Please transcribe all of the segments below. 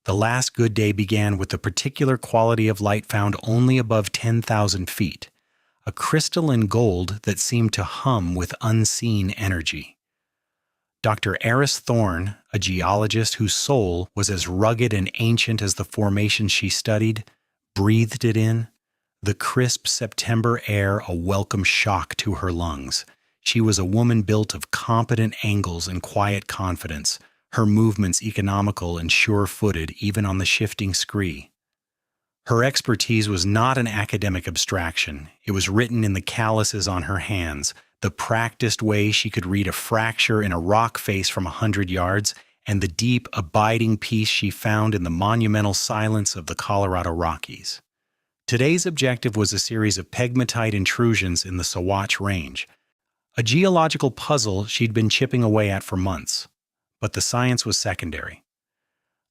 The last good day began with a particular quality of light found only above 10,000 feet, a crystalline gold that seemed to hum with unseen energy. Dr. Eris Thorne, a geologist whose soul was as rugged and ancient as the formation she studied, breathed it in, the crisp September air a welcome shock to her lungs. She was a woman built of competent angles and quiet confidence, her movements economical and sure-footed even on the shifting scree. Her expertise was not an academic abstraction. It was written in the calluses on her hands, the practiced way she could read a fracture in a rock face from 100 yards, and the deep, abiding peace she found in the monumental silence of the Colorado Rockies. Today's objective was a series of pegmatite intrusions in the Sawatch Range, a geological puzzle she'd been chipping away at for months. But the science was secondary.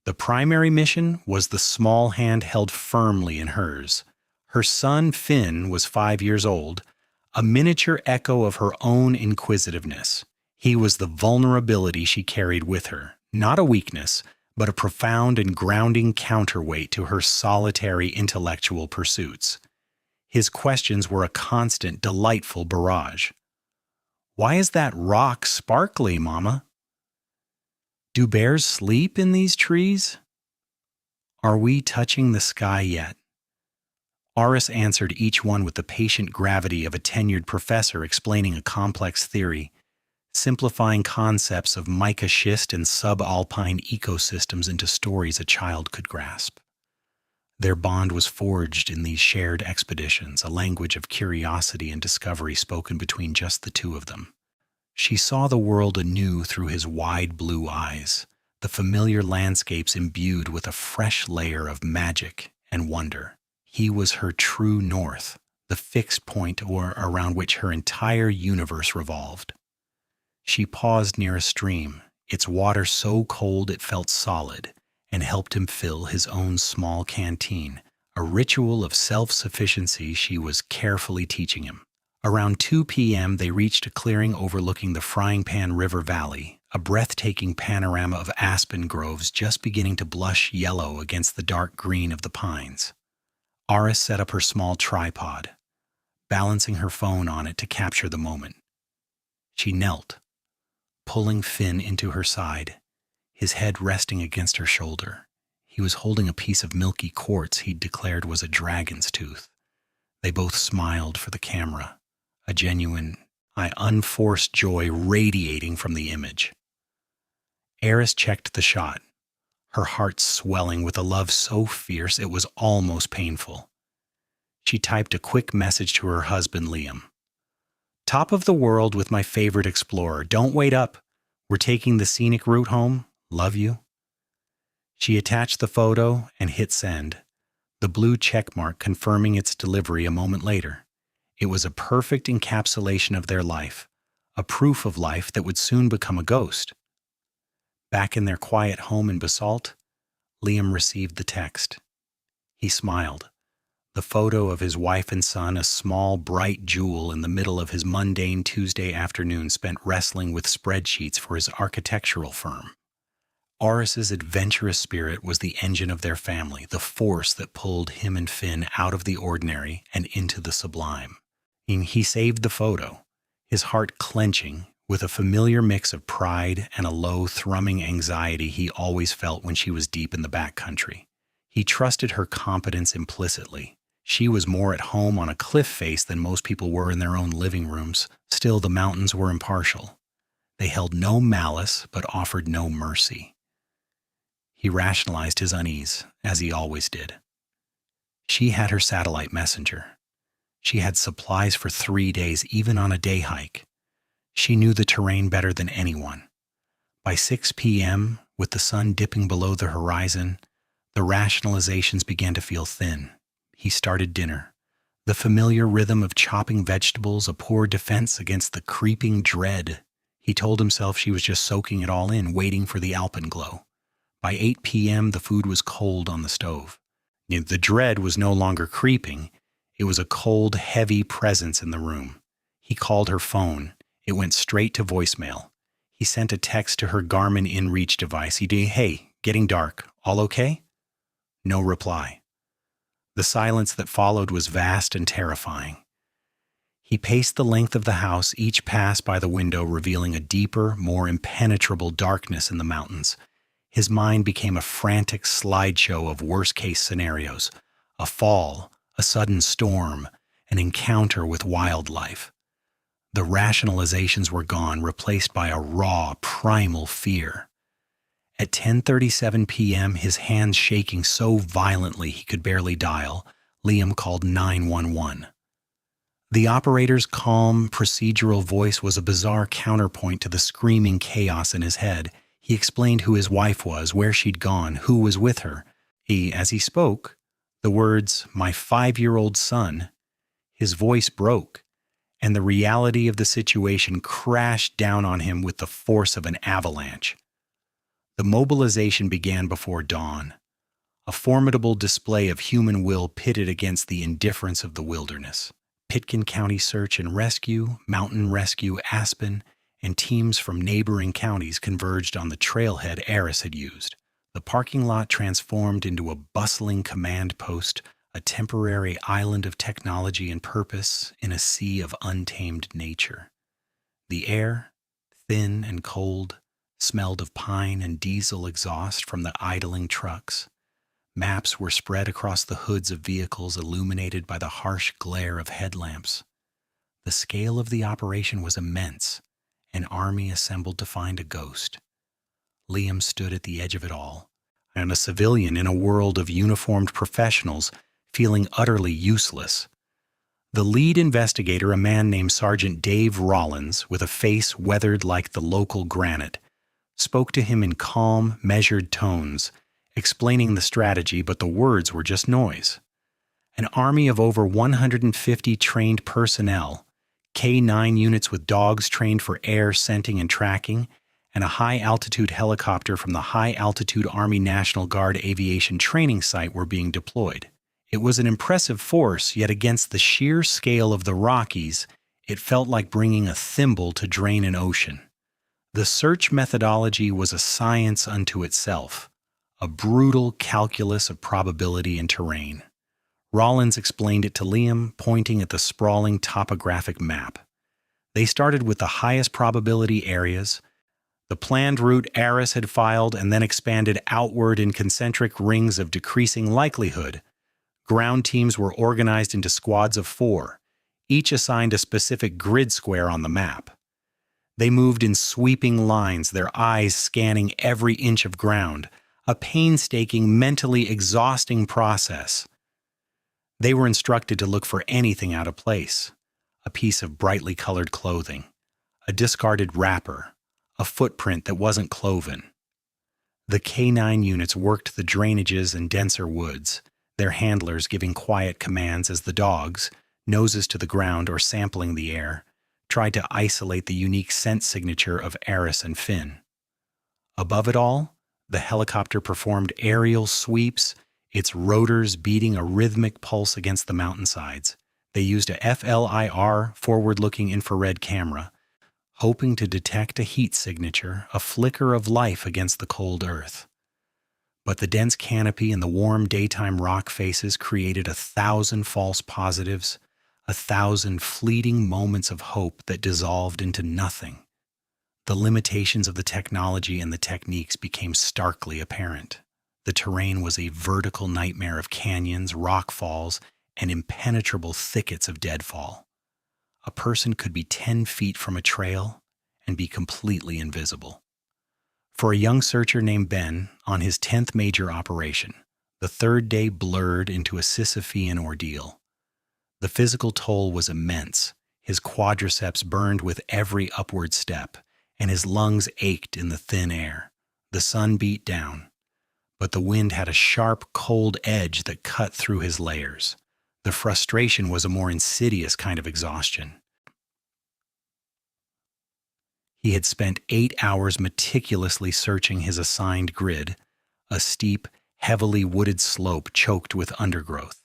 The primary mission was the small hand held firmly in hers. Her son, Finn, was 5 years old, a miniature echo of her own inquisitiveness. He was the vulnerability she carried with her, not a weakness, but a profound and grounding counterweight to her solitary intellectual pursuits. His questions were a constant, delightful barrage. "Why is that rock sparkly, Mama? Do bears sleep in these trees? Are we touching the sky yet?" Aris answered each one with the patient gravity of a tenured professor explaining a complex theory, simplifying concepts of mica schist and subalpine ecosystems into stories a child could grasp. Their bond was forged in these shared expeditions, a language of curiosity and discovery spoken between just the two of them. She saw the world anew through his wide blue eyes, the familiar landscapes imbued with a fresh layer of magic and wonder. He was her true north, the fixed point around which her entire universe revolved. She paused near a stream, its water so cold it felt solid, and helped him fill his own small canteen, a ritual of self-sufficiency she was carefully teaching him. Around 2 p.m. they reached a clearing overlooking the Frying Pan River Valley, a breathtaking panorama of aspen groves just beginning to blush yellow against the dark green of the pines. Aris set up her small tripod, balancing her phone on it to capture the moment. She knelt, pulling Finn into her side, his head resting against her shoulder. He was holding a piece of milky quartz he'd declared was a dragon's tooth. They both smiled for the camera, a genuine, unforced joy radiating from the image. Eris checked the shot, her heart swelling with a love so fierce it was almost painful. She typed a quick message to her husband, Liam. "Top of the world with my favorite explorer. Don't wait up. We're taking the scenic route home. Love you." She attached the photo and hit send, the blue checkmark confirming its delivery a moment later. It was a perfect encapsulation of their life, a proof of life that would soon become a ghost. Back in their quiet home in Basalt, Liam received the text. He smiled. The photo of his wife and son, a small, bright jewel in the middle of his mundane Tuesday afternoon spent wrestling with spreadsheets for his architectural firm. Aris's adventurous spirit was the engine of their family, the force that pulled him and Finn out of the ordinary and into the sublime. He saved the photo, his heart clenching with a familiar mix of pride and a low, thrumming anxiety he always felt when she was deep in the backcountry. He trusted her competence implicitly. She was more at home on a cliff face than most people were in their own living rooms. Still, the mountains were impartial. They held no malice, but offered no mercy. He rationalized his unease, as he always did. She had her satellite messenger. She had supplies for 3 days, even on a day hike. She knew the terrain better than anyone. By 6 p.m., with the sun dipping below the horizon, the rationalizations began to feel thin. He started dinner. The familiar rhythm of chopping vegetables, a poor defense against the creeping dread. He told himself she was just soaking it all in, waiting for the alpenglow. By 8 p.m., the food was cold on the stove. The dread was no longer creeping. It was a cold, heavy presence in the room. He called her phone. It went straight to voicemail. He sent a text to her Garmin InReach device. Hey, getting dark. All okay? No reply. The silence that followed was vast and terrifying. He paced the length of the house, each pass by the window revealing a deeper, more impenetrable darkness in the mountains. His mind became a frantic slideshow of worst-case scenarios: a fall, a sudden storm, an encounter with wildlife. The rationalizations were gone, replaced by a raw, primal fear. At 10:37 p.m., his hands shaking so violently he could barely dial, Liam called 911. The operator's calm, procedural voice was a bizarre counterpoint to the screaming chaos in his head. He explained who his wife was, where she'd gone, who was with her. As he spoke, the words, "my 5-year-old son," his voice broke, and the reality of the situation crashed down on him with the force of an avalanche. The mobilization began before dawn, a formidable display of human will pitted against the indifference of the wilderness. Pitkin County Search and Rescue, Mountain Rescue Aspen, and teams from neighboring counties converged on the trailhead Aris had used. The parking lot transformed into a bustling command post, a temporary island of technology and purpose in a sea of untamed nature. The air, thin and cold, smelled of pine and diesel exhaust from the idling trucks. Maps were spread across the hoods of vehicles illuminated by the harsh glare of headlamps. The scale of the operation was immense, an army assembled to find a ghost. Liam stood at the edge of it all, and a civilian in a world of uniformed professionals, feeling utterly useless. The lead investigator, a man named Sergeant Dave Rollins, with a face weathered like the local granite, spoke to him in calm, measured tones, explaining the strategy, but the words were just noise. An army of over 150 trained personnel, K-9 units with dogs trained for air scenting and tracking, and a high-altitude helicopter from the High-Altitude Army National Guard Aviation Training Site were being deployed. It was an impressive force, yet against the sheer scale of the Rockies, it felt like bringing a thimble to drain an ocean. The search methodology was a science unto itself, a brutal calculus of probability and terrain. Rollins explained it to Liam, pointing at the sprawling topographic map. They started with the highest probability areas, the planned route Aris had filed, and then expanded outward in concentric rings of decreasing likelihood. Ground teams were organized into squads of 4, each assigned a specific grid square on the map. They moved in sweeping lines, their eyes scanning every inch of ground, a painstaking, mentally exhausting process. They were instructed to look for anything out of place: a piece of brightly colored clothing, a discarded wrapper, a footprint that wasn't cloven. The K-9 units worked the drainages and denser woods, their handlers giving quiet commands as the dogs, noses to the ground or sampling the air, tried to isolate the unique scent signature of Aris and Finn. Above it all, the helicopter performed aerial sweeps, its rotors beating a rhythmic pulse against the mountainsides. They used a FLIR, forward-looking infrared camera, hoping to detect a heat signature, a flicker of life against the cold earth. But the dense canopy and the warm daytime rock faces created 1,000 false positives, 1,000 fleeting moments of hope that dissolved into nothing. The limitations of the technology and the techniques became starkly apparent. The terrain was a vertical nightmare of canyons, rock falls, and impenetrable thickets of deadfall. A person could be 10 feet from a trail and be completely invisible. For a young searcher named Ben, on his 10th major operation, the third day blurred into a Sisyphean ordeal. The physical toll was immense. His quadriceps burned with every upward step, and his lungs ached in the thin air. The sun beat down, but the wind had a sharp, cold edge that cut through his layers. The frustration was a more insidious kind of exhaustion. He had spent 8 hours meticulously searching his assigned grid, a steep, heavily wooded slope choked with undergrowth.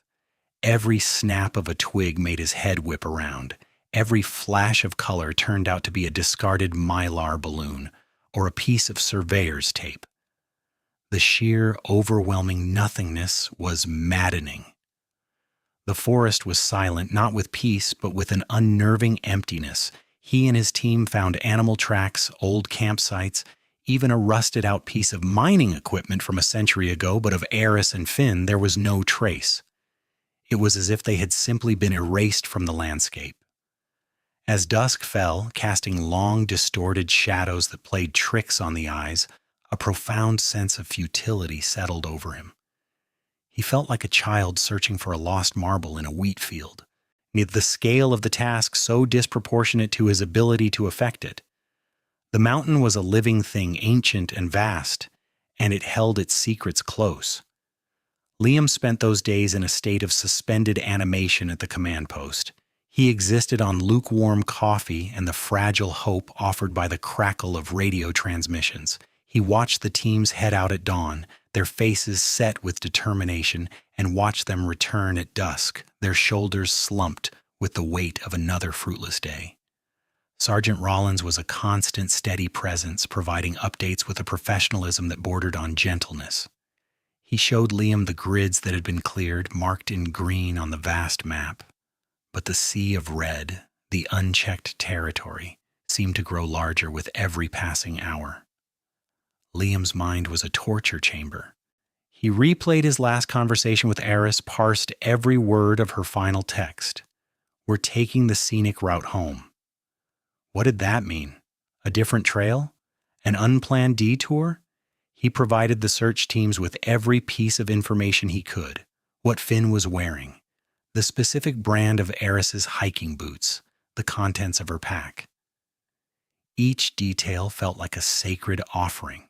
Every snap of a twig made his head whip around. Every flash of color turned out to be a discarded mylar balloon or a piece of surveyor's tape. The sheer, overwhelming nothingness was maddening. The forest was silent, not with peace, but with an unnerving emptiness. He and his team found animal tracks, old campsites, even a rusted-out piece of mining equipment from a century ago, but of Eris and Finn there was no trace. It was as if they had simply been erased from the landscape. As dusk fell, casting long, distorted shadows that played tricks on the eyes, a profound sense of futility settled over him. He felt like a child searching for a lost marble in a wheat field, the scale of the task so disproportionate to his ability to effect it. The mountain was a living thing, ancient and vast, and it held its secrets close. Liam spent those days in a state of suspended animation at the command post. He existed on lukewarm coffee and the fragile hope offered by the crackle of radio transmissions. He watched the teams head out at dawn, their faces set with determination, and watched them return at dusk, their shoulders slumped with the weight of another fruitless day. Sergeant Rollins was a constant, steady presence, providing updates with a professionalism that bordered on gentleness. He showed Liam the grids that had been cleared, marked in green on the vast map. But the sea of red, the unchecked territory, seemed to grow larger with every passing hour. Liam's mind was a torture chamber. He replayed his last conversation with Eris, parsed every word of her final text. "We're taking the scenic route home." What did that mean? A different trail? An unplanned detour? He provided the search teams with every piece of information he could. What Finn was wearing, the specific brand of Eris's hiking boots, the contents of her pack. Each detail felt like a sacred offering,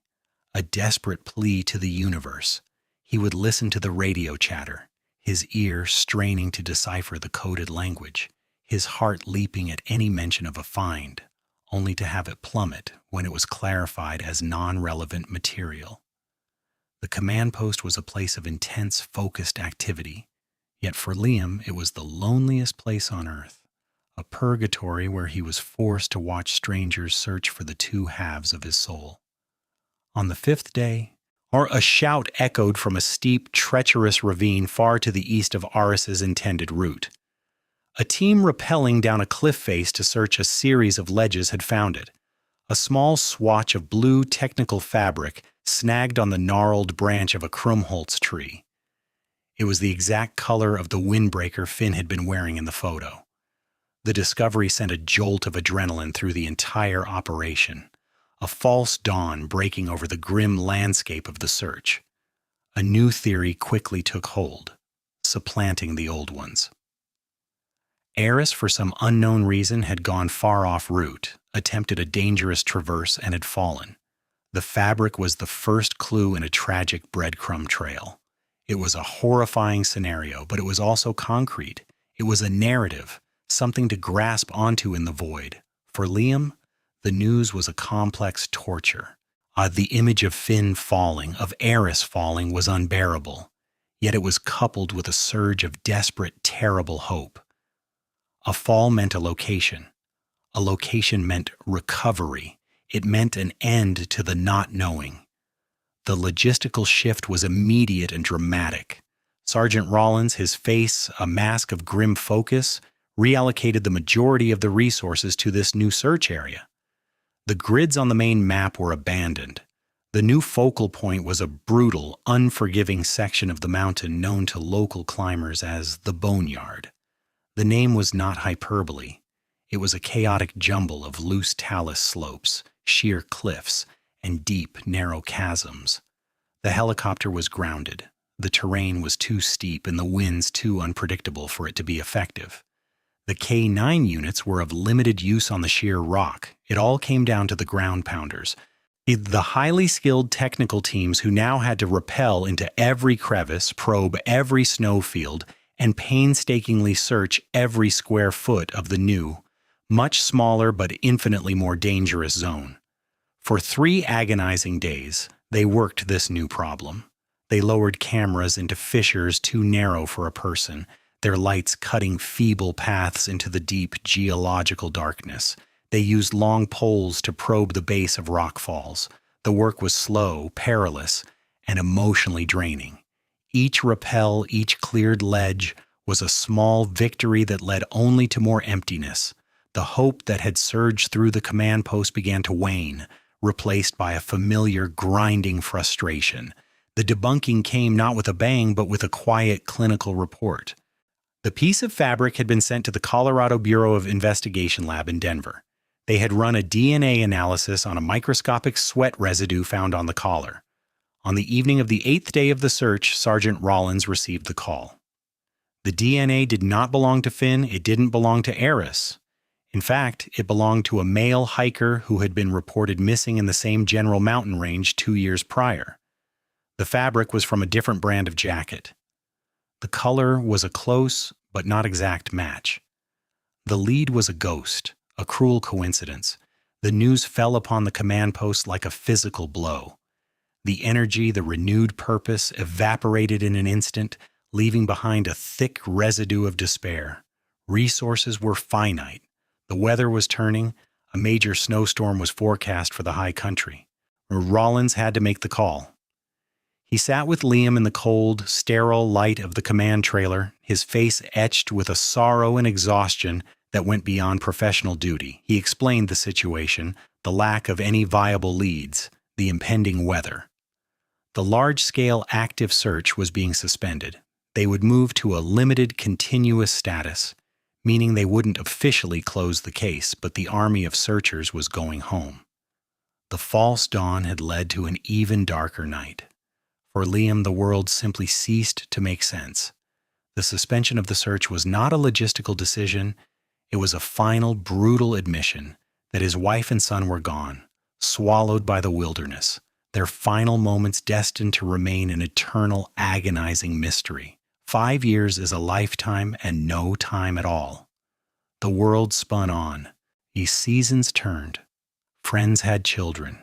a desperate plea to the universe. He would listen to the radio chatter, his ear straining to decipher the coded language, his heart leaping at any mention of a find, only to have it plummet when it was clarified as non-relevant material. The command post was a place of intense, focused activity, yet for Liam it was the loneliest place on earth, a purgatory where he was forced to watch strangers search for the two halves of his soul. On the fifth day, a shout echoed from a steep, treacherous ravine far to the east of Aris's intended route. A team rappelling down a cliff face to search a series of ledges had found it, a small swatch of blue technical fabric snagged on the gnarled branch of a Krumholtz tree. It was the exact color of the windbreaker Finn had been wearing in the photo. The discovery sent a jolt of adrenaline through the entire operation, a false dawn breaking over the grim landscape of the search. A new theory quickly took hold, supplanting the old ones. Eris, for some unknown reason, had gone far off route, attempted a dangerous traverse, and had fallen. The fabric was the first clue in a tragic breadcrumb trail. It was a horrifying scenario, but it was also concrete. It was a narrative, something to grasp onto in the void. For Liam, the news was a complex torture. The image of Finn falling, of Eris falling, was unbearable, yet it was coupled with a surge of desperate, terrible hope. A fall meant a location. A location meant recovery. It meant an end to the not knowing. The logistical shift was immediate and dramatic. Sergeant Rollins, his face a mask of grim focus, reallocated the majority of the resources to this new search area. The grids on the main map were abandoned. The new focal point was a brutal, unforgiving section of the mountain known to local climbers as the Boneyard. The name was not hyperbole. It was a chaotic jumble of loose talus slopes, sheer cliffs, and deep, narrow chasms. The helicopter was grounded. The terrain was too steep and the winds too unpredictable for it to be effective. The K-9 units were of limited use on the sheer rock. It all came down to the ground pounders, the highly skilled technical teams who now had to rappel into every crevice, probe every snowfield, and painstakingly search every square foot of the new, much smaller but infinitely more dangerous zone. For 3 agonizing days, they worked this new problem. They lowered cameras into fissures too narrow for a person, their lights cutting feeble paths into the deep geological darkness. They used long poles to probe the base of rock falls. The work was slow, perilous, and emotionally draining. Each rappel, each cleared ledge was a small victory that led only to more emptiness. The hope that had surged through the command post began to wane, replaced by a familiar grinding frustration. The debunking came not with a bang, but with a quiet clinical report. The piece of fabric had been sent to the Colorado Bureau of Investigation lab in Denver. They had run a DNA analysis on a microscopic sweat residue found on the collar. On the evening of the 8th day of the search, Sergeant Rollins received the call. The DNA did not belong to Finn, it didn't belong to Eris. In fact, it belonged to a male hiker who had been reported missing in the same general mountain range 2 years prior. The fabric was from a different brand of jacket. The color was a close but not exact match. The lead was a ghost, a cruel coincidence. The news fell upon the command post like a physical blow. The energy, the renewed purpose, evaporated in an instant, leaving behind a thick residue of despair. Resources were finite. The weather was turning. A major snowstorm was forecast for the high country. Rollins had to make the call. He sat with Liam in the cold, sterile light of the command trailer, his face etched with a sorrow and exhaustion that went beyond professional duty. He explained the situation, the lack of any viable leads, the impending weather. The large-scale active search was being suspended. They would move to a limited continuous status, meaning they wouldn't officially close the case, but the army of searchers was going home. The false dawn had led to an even darker night. For Liam, the world simply ceased to make sense. The suspension of the search was not a logistical decision. It was a final, brutal admission that his wife and son were gone, swallowed by the wilderness, their final moments destined to remain an eternal, agonizing mystery. 5 years is a lifetime and no time at all. The world spun on. These seasons turned. Friends had children.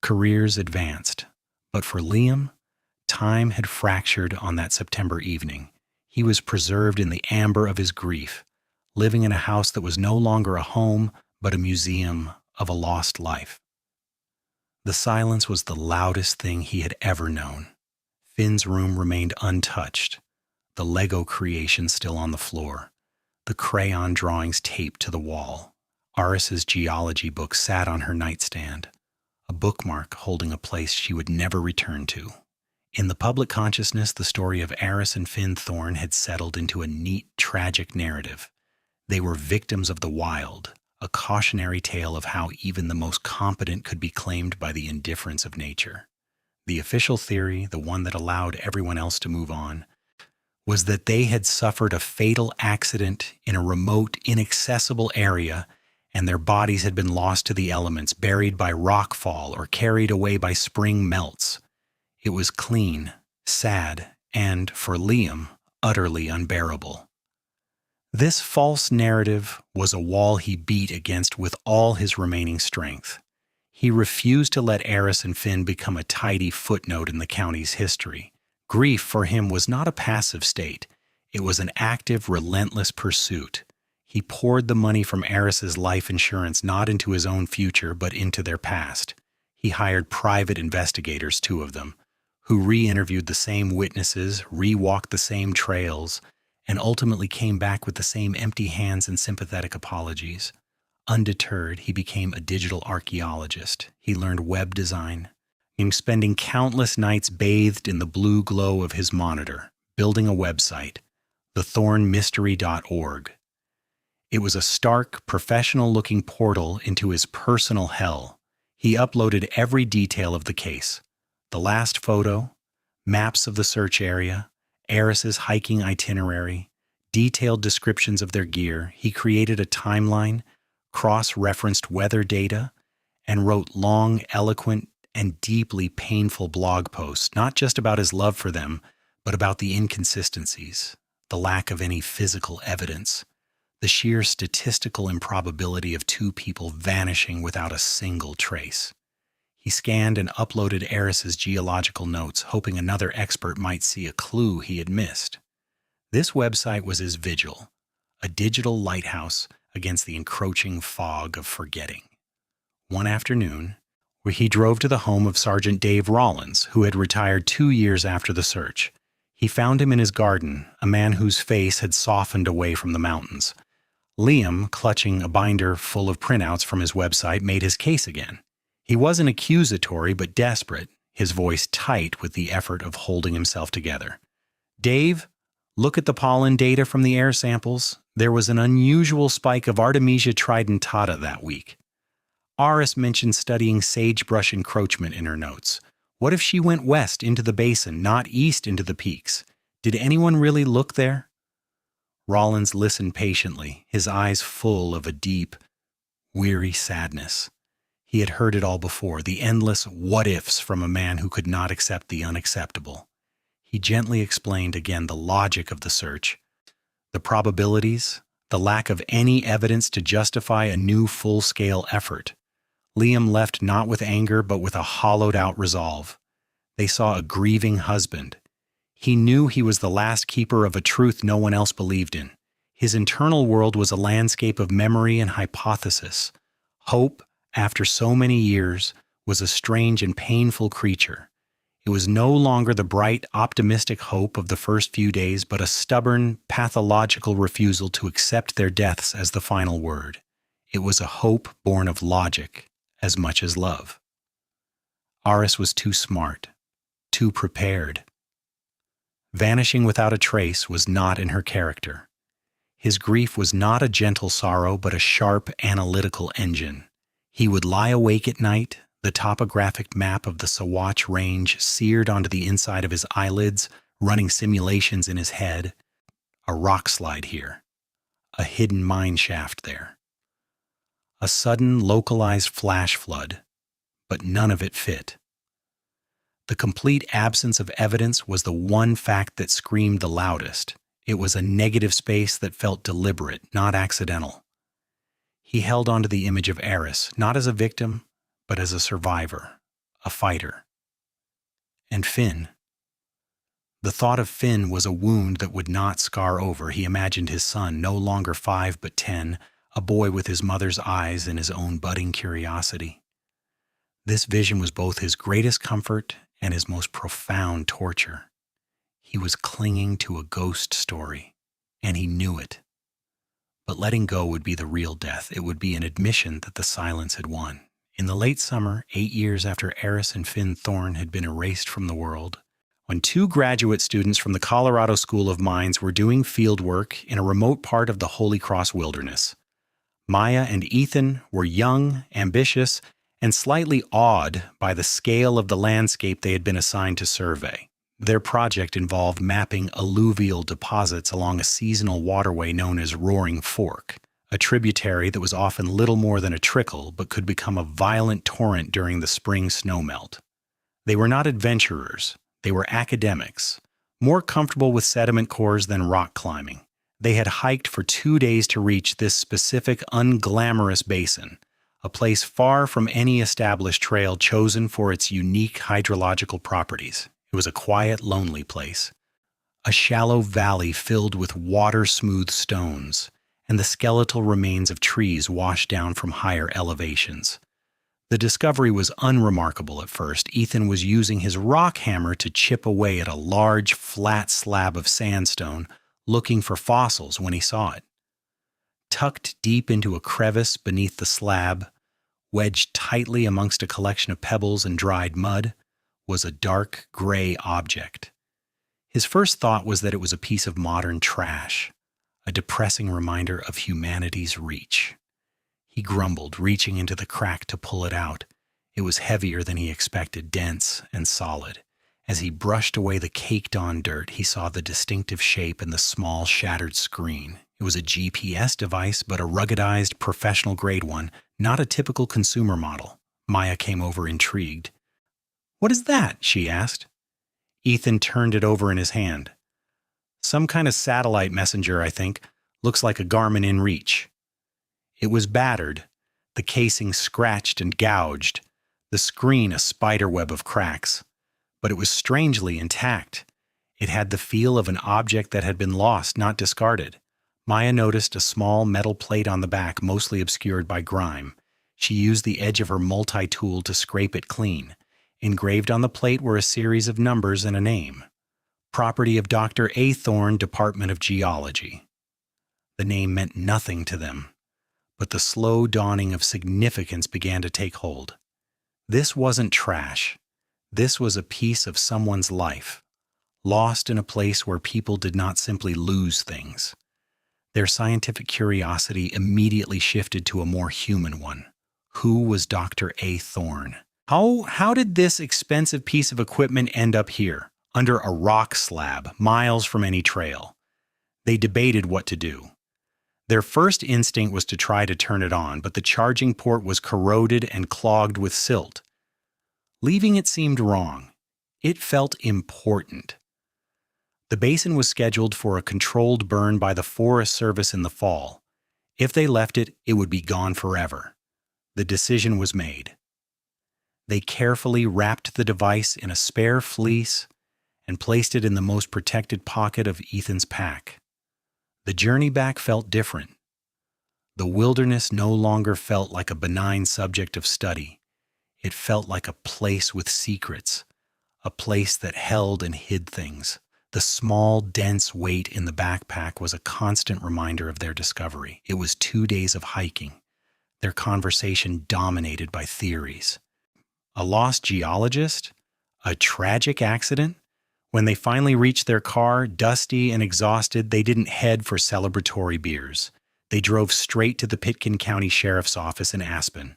Careers advanced. But for Liam, time had fractured on that September evening. He was preserved in the amber of his grief, living in a house that was no longer a home, but a museum of a lost life. The silence was the loudest thing he had ever known. Finn's room remained untouched, the Lego creation still on the floor, the crayon drawings taped to the wall. Aris's geology book sat on her nightstand, a bookmark holding a place she would never return to. In the public consciousness, the story of Aris and Finn Thorne had settled into a neat, tragic narrative. They were victims of the wild, a cautionary tale of how even the most competent could be claimed by the indifference of nature. The official theory, the one that allowed everyone else to move on, was that they had suffered a fatal accident in a remote, inaccessible area, and their bodies had been lost to the elements, buried by rockfall or carried away by spring melts. It was clean, sad, and, for Liam, utterly unbearable. This false narrative was a wall he beat against with all his remaining strength. He refused to let Aris and Finn become a tidy footnote in the county's history. Grief for him was not a passive state. It was an active, relentless pursuit. He poured the money from Aris's life insurance not into his own future, but into their past. He hired private investigators, 2 of them, who re-interviewed the same witnesses, re-walked the same trails, and ultimately came back with the same empty hands and sympathetic apologies. Undeterred, he became a digital archaeologist. He learned web design, spending countless nights bathed in the blue glow of his monitor, building a website, thethornmystery.org. It was a stark, professional-looking portal into his personal hell. He uploaded every detail of the case: the last photo, maps of the search area, Aris's hiking itinerary, detailed descriptions of their gear. He created a timeline, cross-referenced weather data, and wrote long, eloquent, and deeply painful blog posts, not just about his love for them, but about the inconsistencies, the lack of any physical evidence, the sheer statistical improbability of 2 people vanishing without a single trace. He scanned and uploaded Aris's geological notes, hoping another expert might see a clue he had missed. This website was his vigil, a digital lighthouse against the encroaching fog of forgetting. One afternoon, where he drove to the home of Sergeant Dave Rollins, who had retired 2 years after the search. He found him in his garden, a man whose face had softened away from the mountains. Liam, clutching a binder full of printouts from his website, made his case again. He wasn't accusatory but desperate, his voice tight with the effort of holding himself together. "Dave, look at the pollen data from the air samples. There was an unusual spike of Artemisia tridentata that week. Aris mentioned studying sagebrush encroachment in her notes. What if she went west into the basin, not east into the peaks? Did anyone really look there?" Rollins listened patiently, his eyes full of a deep, weary sadness. He had heard it all before, the endless what-ifs from a man who could not accept the unacceptable. He gently explained again the logic of the search, the probabilities, the lack of any evidence to justify a new full-scale effort. Liam left not with anger but with a hollowed-out resolve. They saw a grieving husband. He knew he was the last keeper of a truth no one else believed in. His internal world was a landscape of memory and hypothesis. Hope, after so many years, was a strange and painful creature. It was no longer the bright, optimistic hope of the first few days, but a stubborn, pathological refusal to accept their deaths as the final word. It was a hope born of logic as much as love. Aris was too smart, too prepared. Vanishing without a trace was not in her character. His grief was not a gentle sorrow, but a sharp, analytical engine. He would lie awake at night, the topographic map of the Sawatch Range seared onto the inside of his eyelids, running simulations in his head. A rock slide here. A hidden mine shaft there. A sudden, localized flash flood, but none of it fit. The complete absence of evidence was the one fact that screamed the loudest. It was a negative space that felt deliberate, not accidental. He held onto the image of Aris, not as a victim, but as a survivor, a fighter. And Finn. The thought of Finn was a wound that would not scar over. He imagined his son, no longer 5 but 10, a boy with his mother's eyes and his own budding curiosity. This vision was both his greatest comfort and his most profound torture. He was clinging to a ghost story, and he knew it. But letting go would be the real death. It would be an admission that the silence had won. In the late summer, 8 years after Aris and Finn Thorne had been erased from the world, when 2 graduate students from the Colorado School of Mines were doing field work in a remote part of the Holy Cross Wilderness, Maya and Ethan were young, ambitious, and slightly awed by the scale of the landscape they had been assigned to survey. Their project involved mapping alluvial deposits along a seasonal waterway known as Roaring Fork, a tributary that was often little more than a trickle but could become a violent torrent during the spring snowmelt. They were not adventurers, they were academics, more comfortable with sediment cores than rock climbing. They had hiked for 2 days to reach this specific unglamorous basin, a place far from any established trail chosen for its unique hydrological properties. It was a quiet, lonely place, a shallow valley filled with water-smooth stones, and the skeletal remains of trees washed down from higher elevations. The discovery was unremarkable at first. Ethan was using his rock hammer to chip away at a large, flat slab of sandstone, looking for fossils when he saw it. Tucked deep into a crevice beneath the slab, wedged tightly amongst a collection of pebbles and dried mud, was a dark gray object. His first thought was that it was a piece of modern trash, a depressing reminder of humanity's reach. He grumbled, reaching into the crack to pull it out. It was heavier than he expected, dense and solid. As he brushed away the caked-on dirt, he saw the distinctive shape in the small, shattered screen. It was a GPS device, but a ruggedized, professional-grade one, not a typical consumer model. Maya came over intrigued. "What is that?" she asked. Ethan turned it over in his hand. "Some kind of satellite messenger, I think. Looks like a Garmin InReach." It was battered, the casing scratched and gouged, the screen a spiderweb of cracks. But it was strangely intact. It had the feel of an object that had been lost, not discarded. Maya noticed a small metal plate on the back, mostly obscured by grime. She used the edge of her multi-tool to scrape it clean. Engraved on the plate were a series of numbers and a name. Property of Dr. A. Thorne, Department of Geology. The name meant nothing to them, but the slow dawning of significance began to take hold. This wasn't trash. This was a piece of someone's life, lost in a place where people did not simply lose things. Their scientific curiosity immediately shifted to a more human one. Who was Dr. A. Thorne? How did this expensive piece of equipment end up here, under a rock slab, miles from any trail? They debated what to do. Their first instinct was to try to turn it on, but the charging port was corroded and clogged with silt. Leaving it seemed wrong. It felt important. The basin was scheduled for a controlled burn by the Forest Service in the fall. If they left it, it would be gone forever. The decision was made. They carefully wrapped the device in a spare fleece and placed it in the most protected pocket of Ethan's pack. The journey back felt different. The wilderness no longer felt like a benign subject of study. It felt like a place with secrets, a place that held and hid things. The small, dense weight in the backpack was a constant reminder of their discovery. It was 2 days of hiking, their conversation dominated by theories. A lost geologist? A tragic accident? When they finally reached their car, dusty and exhausted, they didn't head for celebratory beers. They drove straight to the Pitkin County Sheriff's Office in Aspen.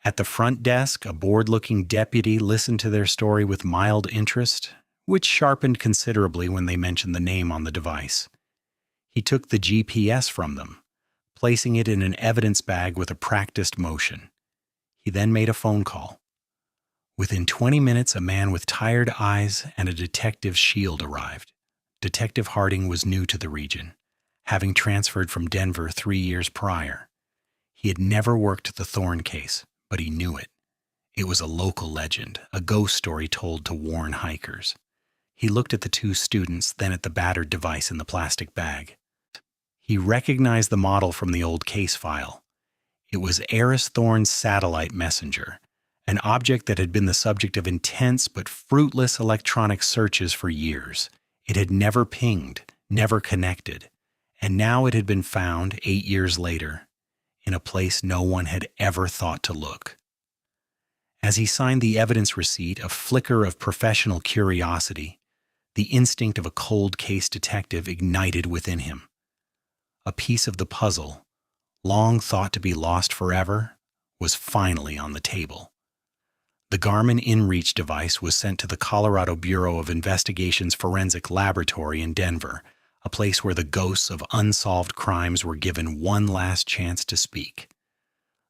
At the front desk, a bored-looking deputy listened to their story with mild interest, which sharpened considerably when they mentioned the name on the device. He took the GPS from them, placing it in an evidence bag with a practiced motion. He then made a phone call. Within 20 minutes, a man with tired eyes and a detective's shield arrived. Detective Harding was new to the region, having transferred from Denver 3 years prior. He had never worked the Thorne case, but he knew it. It was a local legend, a ghost story told to warn hikers. He looked at the two students, then at the battered device in the plastic bag. He recognized the model from the old case file. It was Eris Thorne's satellite messenger, an object that had been the subject of intense but fruitless electronic searches for years. It had never pinged, never connected, and now it had been found 8 years later, in a place no one had ever thought to look. As he signed the evidence receipt, a flicker of professional curiosity, the instinct of a cold case detective ignited within him. A piece of the puzzle, long thought to be lost forever, was finally on the table. The Garmin InReach device was sent to the Colorado Bureau of Investigation's Forensic Laboratory in Denver, a place where the ghosts of unsolved crimes were given one last chance to speak.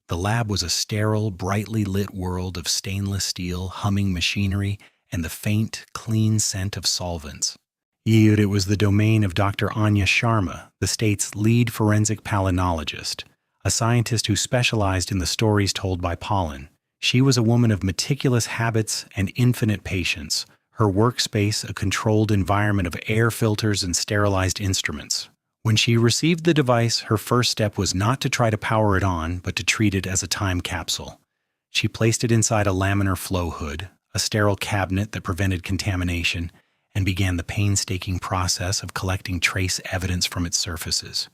The lab was a sterile, brightly lit world of stainless steel, humming machinery, and the faint, clean scent of solvents. It was the domain of Dr. Anya Sharma, the state's lead forensic palynologist, a scientist who specialized in the stories told by pollen. She was a woman of meticulous habits and infinite patience, her workspace a controlled environment of air filters and sterilized instruments. When she received the device, her first step was not to try to power it on, but to treat it as a time capsule. She placed it inside a laminar flow hood, a sterile cabinet that prevented contamination, and began the painstaking process of collecting trace evidence from its surfaces.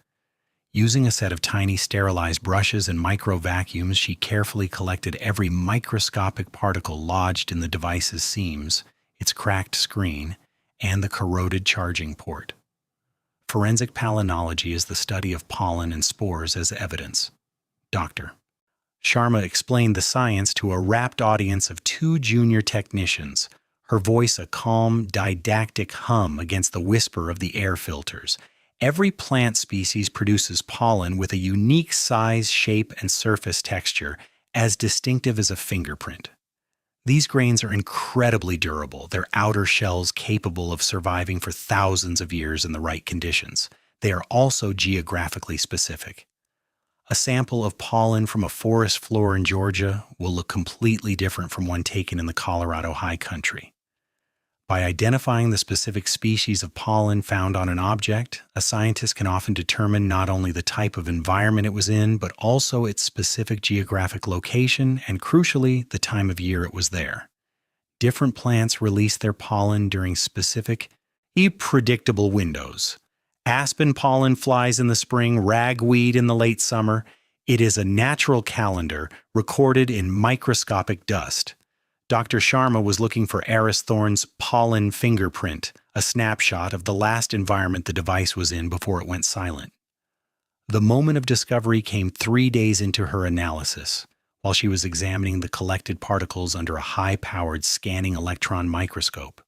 Using a set of tiny sterilized brushes and micro vacuums, she carefully collected every microscopic particle lodged in the device's seams, its cracked screen, and the corroded charging port. Forensic palynology is the study of pollen and spores as evidence. Dr. Sharma explained the science to a rapt audience of 2 junior technicians, her voice a calm, didactic hum against the whisper of the air filters. Every plant species produces pollen with a unique size, shape, and surface texture, as distinctive as a fingerprint. These grains are incredibly durable, their outer shells capable of surviving for thousands of years in the right conditions. They are also geographically specific. A sample of pollen from a forest floor in Georgia will look completely different from one taken in the Colorado high country. By identifying the specific species of pollen found on an object, a scientist can often determine not only the type of environment it was in, but also its specific geographic location and, crucially, the time of year it was there. Different plants release their pollen during specific, predictable windows. Aspen pollen flies in the spring, ragweed in the late summer. It is a natural calendar recorded in microscopic dust. Dr. Sharma was looking for Eris Thorn's pollen fingerprint, a snapshot of the last environment the device was in before it went silent. The moment of discovery came 3 days into her analysis, while she was examining the collected particles under a high-powered scanning electron microscope.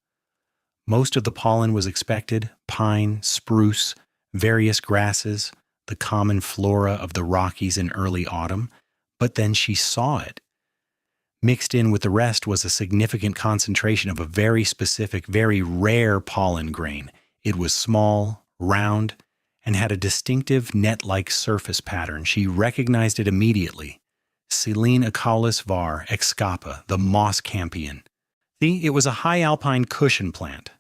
Most of the pollen was expected: pine, spruce, various grasses, the common flora of the Rockies in early autumn, but then she saw it. Mixed in with the rest was a significant concentration of a very specific, very rare pollen grain. It was small, round, and had a distinctive net-like surface pattern. She recognized it immediately. Silene Acaulis var. Excapa, the moss campion. It was a high alpine cushion plant,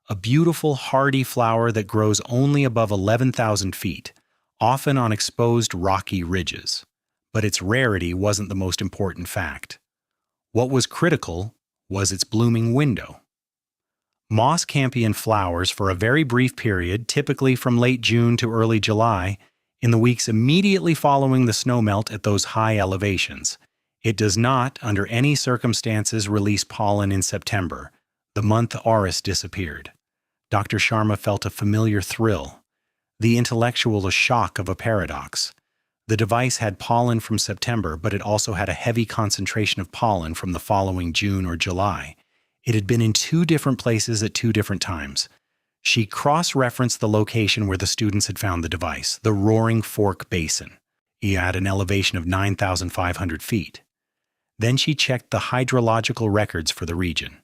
a beautiful hardy flower that grows only above 11,000 feet, often on exposed rocky ridges. But its rarity wasn't the most important fact. What was critical was its blooming window. Moss campion flowers for a very brief period, typically from late June to early July, in the weeks immediately following the snowmelt at those high elevations. It does not, under any circumstances, release pollen in September, the month Eris disappeared. Dr. Sharma felt a familiar thrill, the intellectual shock of a paradox. The device had pollen from September, but it also had a heavy concentration of pollen from the following June or July. It had been in 2 different places at 2 different times. She cross-referenced the location where the students had found the device, the Roaring Fork Basin, at an elevation of 9,500 feet. Then she checked the hydrological records for the region.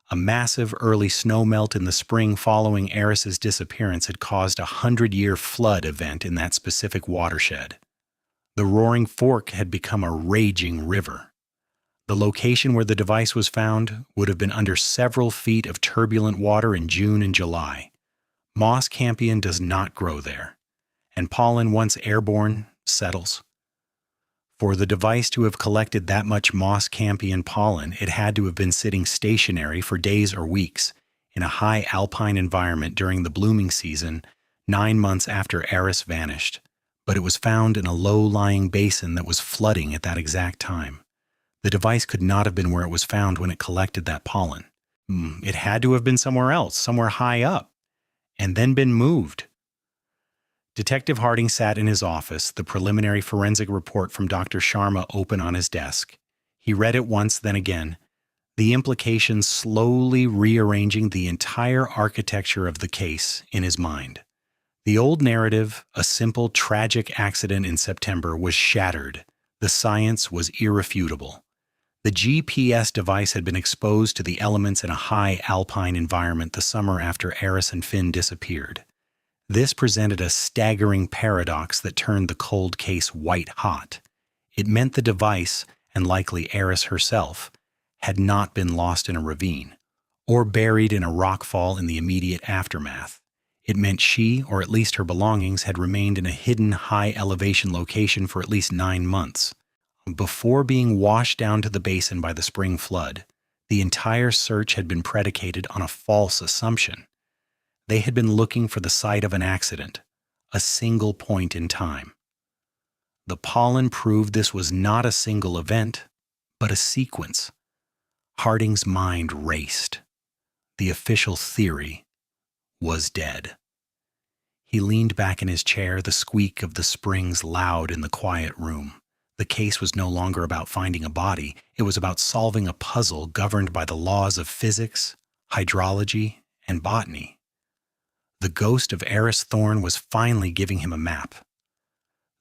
A massive early snowmelt in the spring following Eris's disappearance had caused a 100-year flood event in that specific watershed. The Roaring Fork had become a raging river. The location where the device was found would have been under several feet of turbulent water in June and July. Moss campion does not grow there, and pollen, once airborne, settles. For the device to have collected that much moss campion pollen, it had to have been sitting stationary for days or weeks in a high alpine environment during the blooming season, 9 months after Eris vanished. But it was found in a low-lying basin that was flooding at that exact time. The device could not have been where it was found when it collected that pollen. It had to have been somewhere else, somewhere high up, and then been moved. Detective Harding sat in his office, the preliminary forensic report from Dr. Sharma open on his desk. He read it once, then again, the implications slowly rearranging the entire architecture of the case in his mind. The old narrative, a simple, tragic accident in September, was shattered. The science was irrefutable. The GPS device had been exposed to the elements in a high alpine environment the summer after Eris and Finn disappeared. This presented a staggering paradox that turned the cold case white hot. It meant the device, and likely Eris herself, had not been lost in a ravine, or buried in a rockfall in the immediate aftermath. It meant she, or at least her belongings, had remained in a hidden high-elevation location for at least 9 months. Before being washed down to the basin by the spring flood, the entire search had been predicated on a false assumption. They had been looking for the site of an accident, a single point in time. The pollen proved this was not a single event, but a sequence. Harding's mind raced. The official theory was dead. He leaned back in his chair, the squeak of the springs loud in the quiet room. The case was no longer about finding a body. It was about solving a puzzle governed by the laws of physics, hydrology, and botany. The ghost of Eris Thorn was finally giving him a map.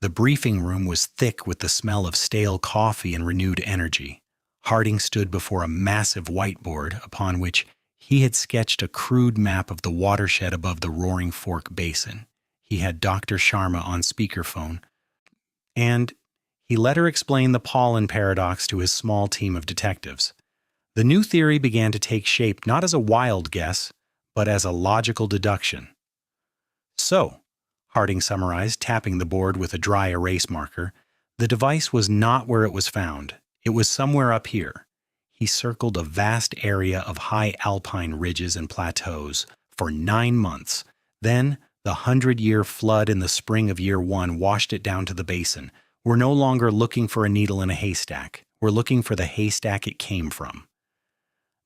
The briefing room was thick with the smell of stale coffee and renewed energy. Harding stood before a massive whiteboard upon which he had sketched a crude map of the watershed above the Roaring Fork Basin. He had Dr. Sharma on speakerphone, and he let her explain the pollen paradox to his small team of detectives. The new theory began to take shape not as a wild guess, but as a logical deduction. So, Harding summarized, tapping the board with a dry erase marker, the device was not where it was found. It was somewhere up here. He circled a vast area of high alpine ridges and plateaus for 9 months. Then, the 100-year flood in the spring of year 1 washed it down to the basin. We're no longer looking for a needle in a haystack. We're looking for the haystack it came from.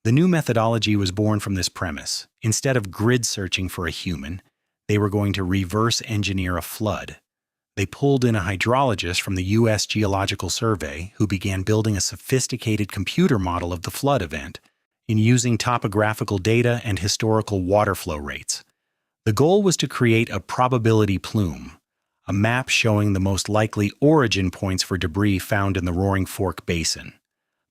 The new methodology was born from this premise. Instead of grid searching for a human, they were going to reverse engineer a flood. They pulled in a hydrologist from the U.S. Geological Survey who began building a sophisticated computer model of the flood event in using topographical data and historical water flow rates. The goal was to create a probability plume, a map showing the most likely origin points for debris found in the Roaring Fork Basin.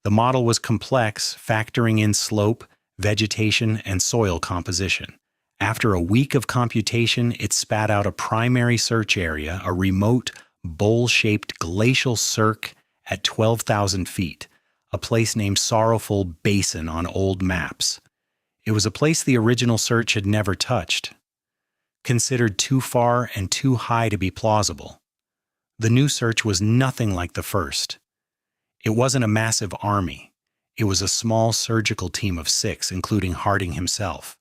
The model was complex, factoring in slope, vegetation, and soil composition. After a week of computation, it spat out a primary search area, a remote, bowl-shaped glacial cirque at 12,000 feet, a place named Sorrowful Basin on old maps. It was a place the original search had never touched, considered too far and too high to be plausible. The new search was nothing like the first. It wasn't a massive army. It was a small surgical team of 6, including Harding himself.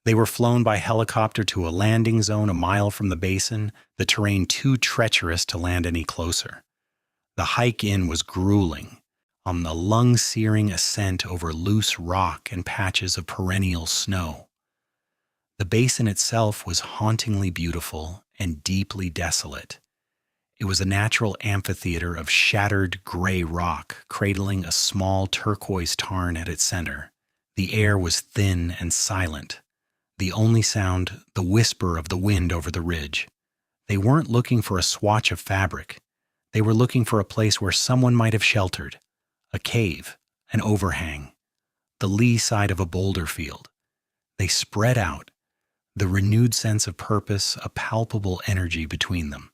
They were flown by helicopter to a landing zone a mile from the basin, the terrain too treacherous to land any closer. The hike in was grueling, on the lung-searing ascent over loose rock and patches of perennial snow. The basin itself was hauntingly beautiful and deeply desolate. It was a natural amphitheater of shattered gray rock, cradling a small turquoise tarn at its center. The air was thin and silent. The only sound, the whisper of the wind over the ridge. They weren't looking for a swatch of fabric. They were looking for a place where someone might have sheltered. A cave, an overhang, the lee side of a boulder field. They spread out, the renewed sense of purpose, a palpable energy between them.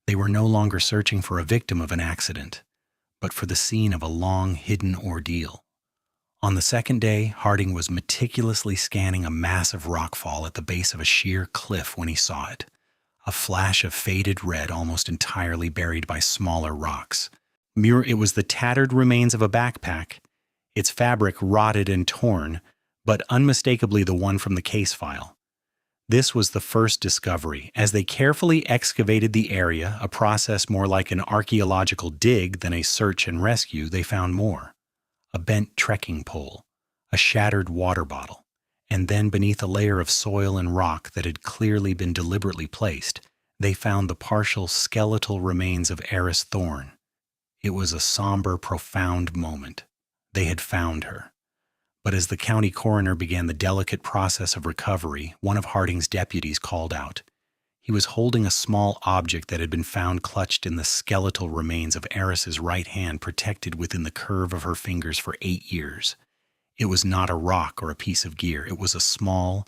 They were no longer searching for a victim of an accident, but for the scene of a long, hidden ordeal. On the second day, Harding was meticulously scanning a massive rockfall at the base of a sheer cliff when he saw it, a flash of faded red almost entirely buried by smaller rocks. It was the tattered remains of a backpack, its fabric rotted and torn, but unmistakably the one from the case file. This was the first discovery. As they carefully excavated the area, a process more like an archaeological dig than a search and rescue, they found more. A bent trekking pole, a shattered water bottle, and then beneath a layer of soil and rock that had clearly been deliberately placed, they found the partial skeletal remains of Eris Thorne. It was a somber, profound moment. They had found her. But as the county coroner began the delicate process of recovery, one of Harding's deputies called out. He was holding a small object that had been found clutched in the skeletal remains of Eris's right hand, protected within the curve of her fingers for 8 years. It was not a rock or a piece of gear. It was a small,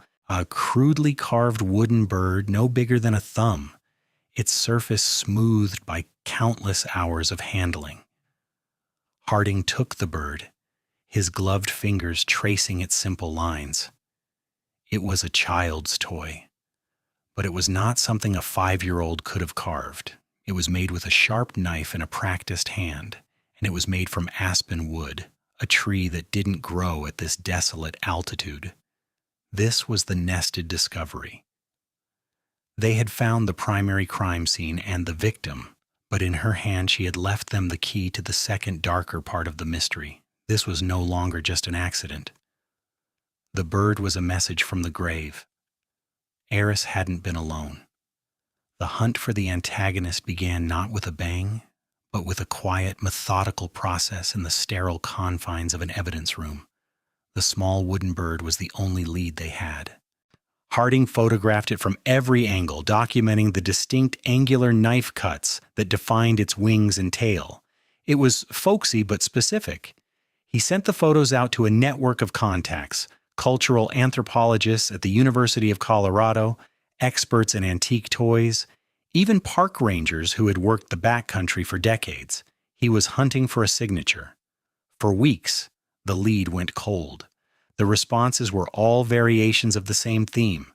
crudely carved wooden bird no bigger than a thumb, its surface smoothed by countless hours of handling. Harding took the bird, his gloved fingers tracing its simple lines. It was a child's toy. But it was not something a 5-year-old could have carved. It was made with a sharp knife and a practiced hand, and it was made from aspen wood, a tree that didn't grow at this desolate altitude. This was the nested discovery. They had found the primary crime scene and the victim, but in her hand she had left them the key to the second, darker part of the mystery. This was no longer just an accident. The bird was a message from the grave. Eris hadn't been alone. The hunt for the antagonist began not with a bang, but with a quiet, methodical process in the sterile confines of an evidence room. The small wooden bird was the only lead they had. Harding photographed it from every angle, documenting the distinct angular knife cuts that defined its wings and tail. It was folksy but specific. He sent the photos out to a network of contacts, cultural anthropologists at the University of Colorado, experts in antique toys, even park rangers who had worked the backcountry for decades. He was hunting for a signature. For weeks, The lead went cold. The responses were all variations of the same theme.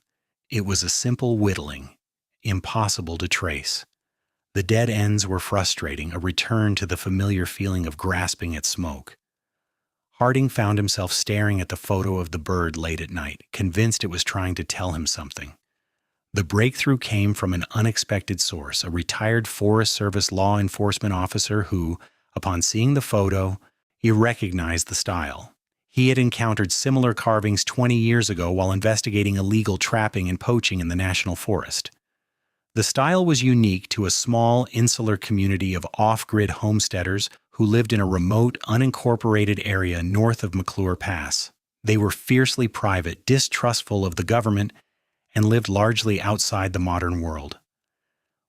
It was a simple whittling, impossible to trace. The dead ends were frustrating, a return to the familiar feeling of grasping at smoke. Harding found himself staring at the photo of the bird late at night, convinced it was trying to tell him something. The breakthrough came from an unexpected source, a retired Forest Service law enforcement officer who, upon seeing the photo, he recognized the style. He had encountered similar carvings 20 years ago while investigating illegal trapping and poaching in the National Forest. The style was unique to a small, insular community of off-grid homesteaders who lived in a remote, unincorporated area north of McClure Pass. They were fiercely private, distrustful of the government, and lived largely outside the modern world.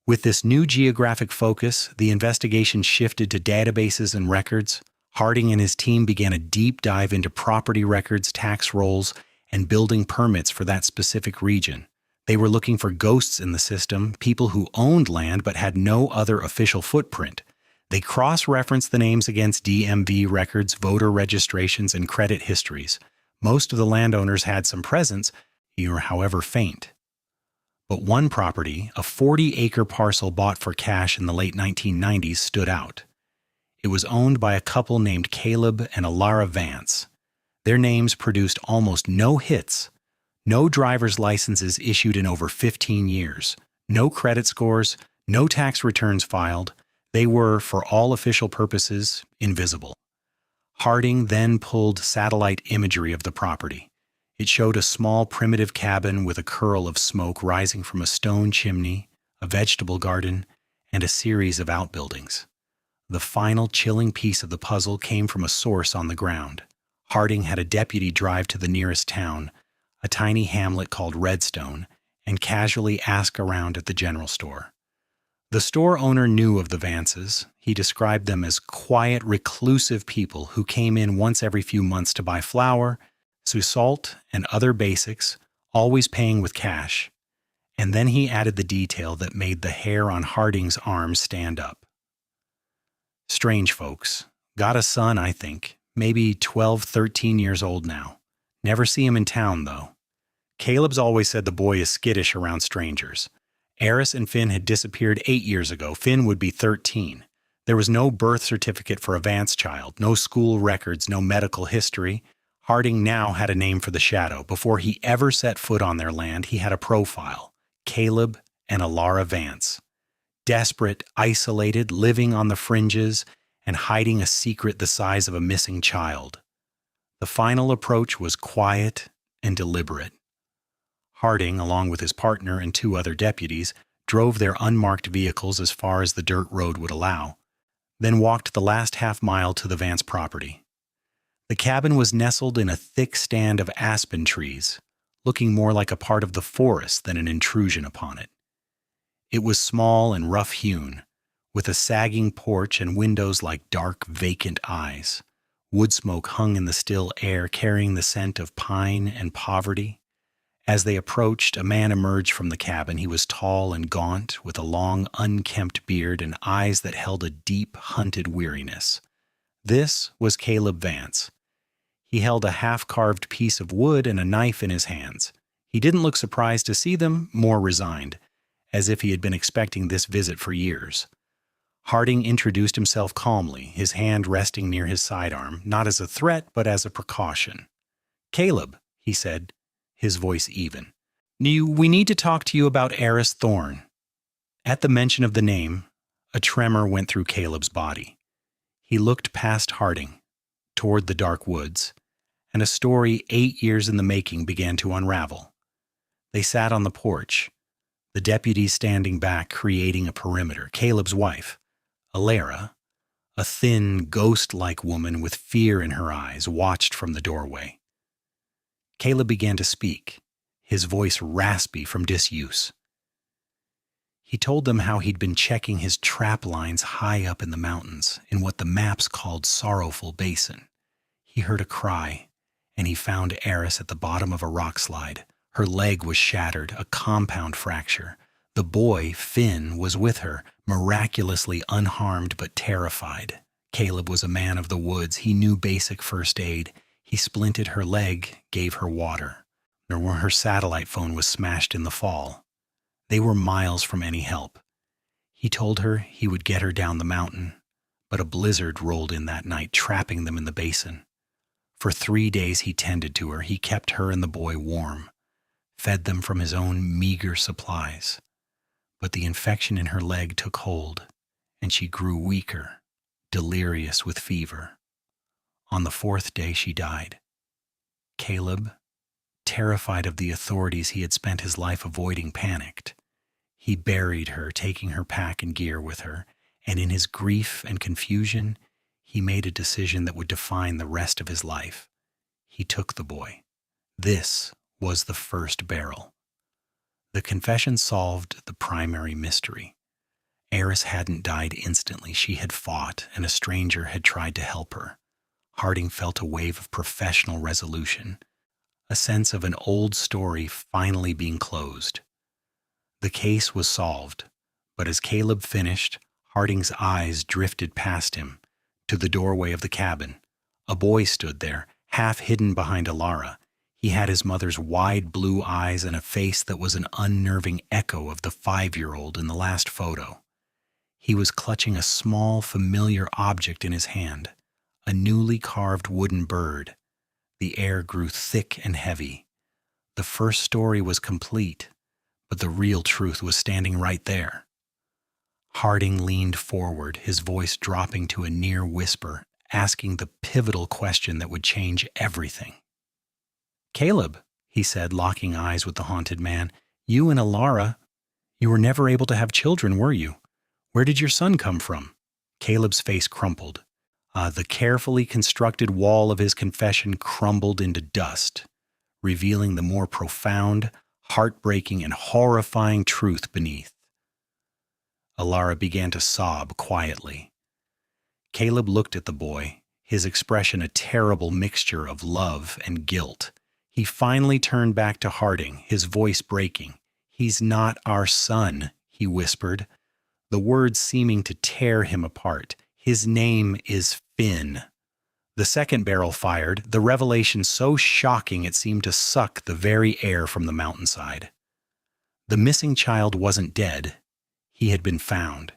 With this new geographic focus, the investigation shifted to databases and records. Harding and his team began a deep dive into property records, tax rolls, and building permits for that specific region. They were looking for ghosts in the system, people who owned land but had no other official footprint. They cross-referenced the names against DMV records, voter registrations, and credit histories. Most of the landowners had some presence, however faint. But one property, a 40-acre parcel bought for cash in the late 1990s, stood out. It was owned by a couple named Caleb and Alara Vance. Their names produced almost no hits, no driver's licenses issued in over 15 years, no credit scores, no tax returns filed. They were, for all official purposes, invisible. Harding then pulled satellite imagery of the property. It showed a small primitive cabin with a curl of smoke rising from a stone chimney, a vegetable garden, and a series of outbuildings. The final chilling piece of the puzzle came from a source on the ground. Harding had a deputy drive to the nearest town, a tiny hamlet called Redstone, and casually ask around at the general store. The store owner knew of the Vances. He described them as quiet, reclusive people who came in once every few months to buy flour, salt, and other basics, always paying with cash. And then he added the detail that made the hair on Harding's arms stand up. Strange folks. Got a son, I think. Maybe 12, 13 years old now. Never see him in town, though. Caleb's always said the boy is skittish around strangers. Eris and Finn had disappeared 8 years ago. Finn would be 13. There was no birth certificate for a Vance child, no school records, no medical history. Harding now had a name for the shadow. Before he ever set foot on their land, he had a profile. Caleb and Alara Vance. Desperate, isolated, living on the fringes, and hiding a secret the size of a missing child. The final approach was quiet and deliberate. Harding, along with his partner and 2 other deputies, drove their unmarked vehicles as far as the dirt road would allow, then walked the last half-mile to the Vance property. The cabin was nestled in a thick stand of aspen trees, looking more like a part of the forest than an intrusion upon it. It was small and rough-hewn, with a sagging porch and windows like dark, vacant eyes. Wood smoke hung in the still air, carrying the scent of pine and poverty. As they approached, a man emerged from the cabin. He was tall and gaunt, with a long, unkempt beard and eyes that held a deep, hunted weariness. This was Caleb Vance. He held a half-carved piece of wood and a knife in his hands. He didn't look surprised to see them, more resigned, as if he had been expecting this visit for years. Harding introduced himself calmly, his hand resting near his sidearm, not as a threat but as a precaution. "Caleb," he said, his voice even. "We need to talk to you about Eris Thorne." At the mention of the name, a tremor went through Caleb's body. He looked past Harding, toward the dark woods, and a story 8 years in the making began to unravel. They sat on the porch, the deputies standing back, creating a perimeter. Caleb's wife, Alara, a thin, ghost-like woman with fear in her eyes, watched from the doorway. Caleb began to speak, his voice raspy from disuse. He told them how he'd been checking his trap lines high up in the mountains, in what the maps called Sorrowful Basin. He heard a cry, and he found Eris at the bottom of a rock slide. Her leg was shattered, a compound fracture. The boy, Finn, was with her, miraculously unharmed but terrified. Caleb was a man of the woods. He knew basic first aid. He splinted her leg, gave her water. Her satellite phone was smashed in the fall. They were miles from any help. He told her he would get her down the mountain, but a blizzard rolled in that night, trapping them in the basin. For 3 days he tended to her. He kept her and the boy warm, fed them from his own meager supplies. But the infection in her leg took hold, and she grew weaker, delirious with fever. On the 4th day she died. Caleb, terrified of the authorities he had spent his life avoiding, panicked. He buried her, taking her pack and gear with her, and in his grief and confusion, he made a decision that would define the rest of his life. He took the boy. This was the first barrel. The confession solved the primary mystery. Eris hadn't died instantly. She had fought, and a stranger had tried to help her. Harding felt a wave of professional resolution, a sense of an old story finally being closed. The case was solved, but as Caleb finished, Harding's eyes drifted past him to the doorway of the cabin. A boy stood there, half hidden behind Alara. He had his mother's wide blue eyes and a face that was an unnerving echo of the 5-year-old in the last photo. He was clutching a small, familiar object in his hand, a newly carved wooden bird. The air grew thick and heavy. The first story was complete, but the real truth was standing right there. Harding leaned forward, his voice dropping to a near whisper, asking the pivotal question that would change everything. "Caleb," he said, locking eyes with the haunted man, "you and Alara, you were never able to have children, were you? Where did your son come from?" Caleb's face crumpled. The carefully constructed wall of his confession crumbled into dust, revealing the more profound, heartbreaking, and horrifying truth beneath. Alara began to sob quietly. Caleb looked at the boy, his expression a terrible mixture of love and guilt. He finally turned back to Harding, his voice breaking. "He's not our son," he whispered, the words seeming to tear him apart. "His name is Finn." The second barrel fired, the revelation so shocking it seemed to suck the very air from the mountainside. The missing child wasn't dead. He had been found.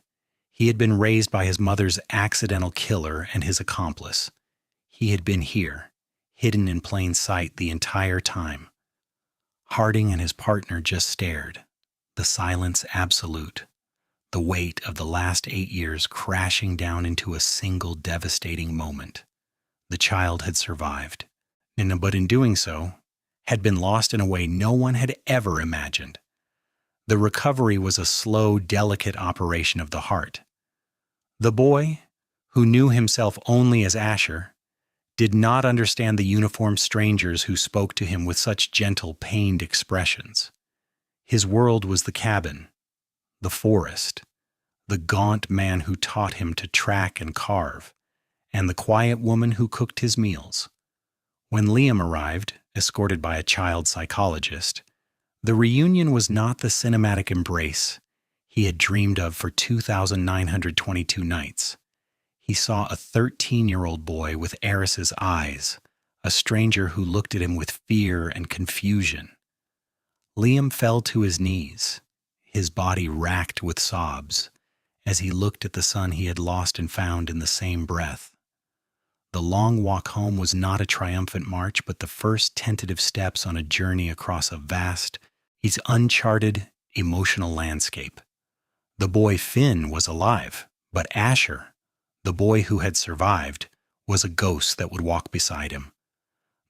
He had been raised by his mother's accidental killer and his accomplice. He had been here, hidden in plain sight the entire time. Harding and his partner just stared, the silence absolute, the weight of the last 8 years crashing down into a single devastating moment. The child had survived, but in doing so, had been lost in a way no one had ever imagined. The recovery was a slow, delicate operation of the heart. The boy, who knew himself only as Asher, did not understand the uniformed strangers who spoke to him with such gentle, pained expressions. His world was the cabin, the forest, the gaunt man who taught him to track and carve, and the quiet woman who cooked his meals. When Liam arrived, escorted by a child psychologist, the reunion was not the cinematic embrace he had dreamed of for 2,922 nights. He saw a 13-year-old boy with Eris's eyes, a stranger who looked at him with fear and confusion. Liam fell to his knees, his body racked with sobs, as he looked at the son he had lost and found in the same breath. The long walk home was not a triumphant march, but the first tentative steps on a journey across a vast, uncharted, emotional landscape. The boy Finn was alive, but Asher, the boy who had survived, was a ghost that would walk beside him.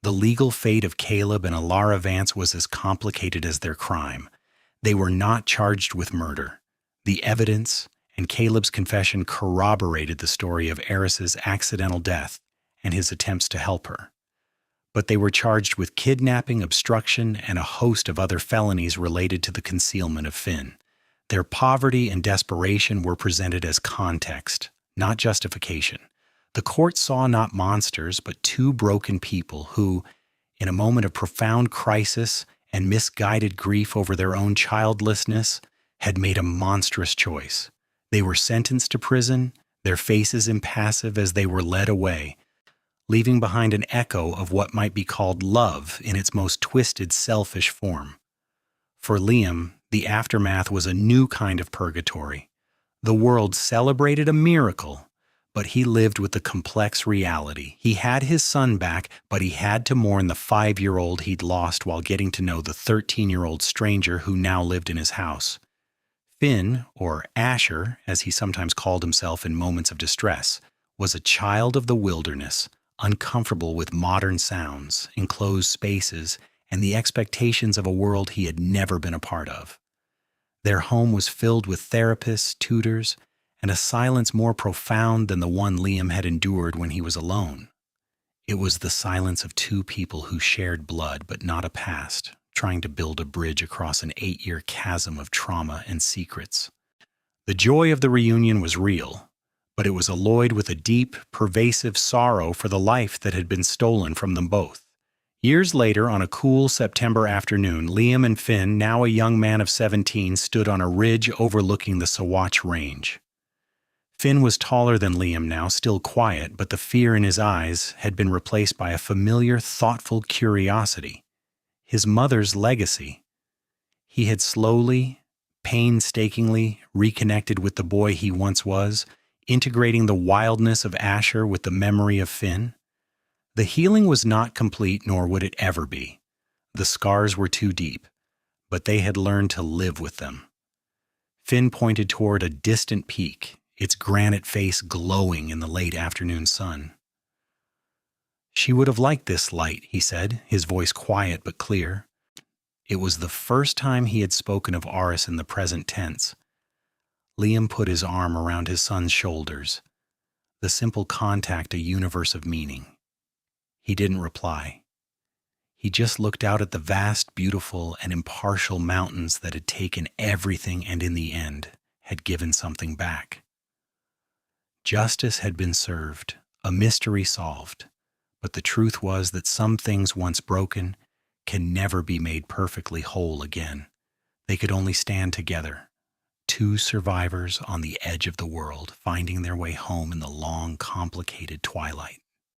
The legal fate of Caleb and Alara Vance was as complicated as their crime. They were not charged with murder. The evidence and Caleb's confession corroborated the story of Eris's accidental death and his attempts to help her. But they were charged with kidnapping, obstruction, and a host of other felonies related to the concealment of Finn. Their poverty and desperation were presented as context, not justification. The court saw not monsters, but two broken people who, in a moment of profound crisis and misguided grief over their own childlessness, had made a monstrous choice. They were sentenced to prison, their faces impassive as they were led away, leaving behind an echo of what might be called love in its most twisted, selfish form. For Liam, the aftermath was a new kind of purgatory. The world celebrated a miracle, but he lived with the complex reality. He had his son back, but he had to mourn the 5-year-old he'd lost while getting to know the 13-year-old stranger who now lived in his house. Finn, or Asher, as he sometimes called himself in moments of distress, was a child of the wilderness, uncomfortable with modern sounds, enclosed spaces, and the expectations of a world he had never been a part of. Their home was filled with therapists, tutors, and a silence more profound than the one Liam had endured when he was alone. It was the silence of two people who shared blood but not a past, trying to build a bridge across an 8-year chasm of trauma and secrets. The joy of the reunion was real, but it was alloyed with a deep, pervasive sorrow for the life that had been stolen from them both. Years later, on a cool September afternoon, Liam and Finn, now a young man of 17, stood on a ridge overlooking the Sawatch Range. Finn was taller than Liam now, still quiet, but the fear in his eyes had been replaced by a familiar, thoughtful curiosity. His mother's legacy. He had slowly, painstakingly reconnected with the boy he once was, integrating the wildness of Asher with the memory of Finn. The healing was not complete, nor would it ever be. The scars were too deep, but they had learned to live with them. Finn pointed toward a distant peak, its granite face glowing in the late afternoon sun. "She would have liked this light," he said, his voice quiet but clear. It was the first time he had spoken of Aris in the present tense. Liam put his arm around his son's shoulders, the simple contact a universe of meaning. He didn't reply. He just looked out at the vast, beautiful, and impartial mountains that had taken everything and in the end had given something back. Justice had been served, a mystery solved, but the truth was that some things once broken can never be made perfectly whole again. They could only stand together, two survivors on the edge of the world, finding their way home in the long, complicated twilight.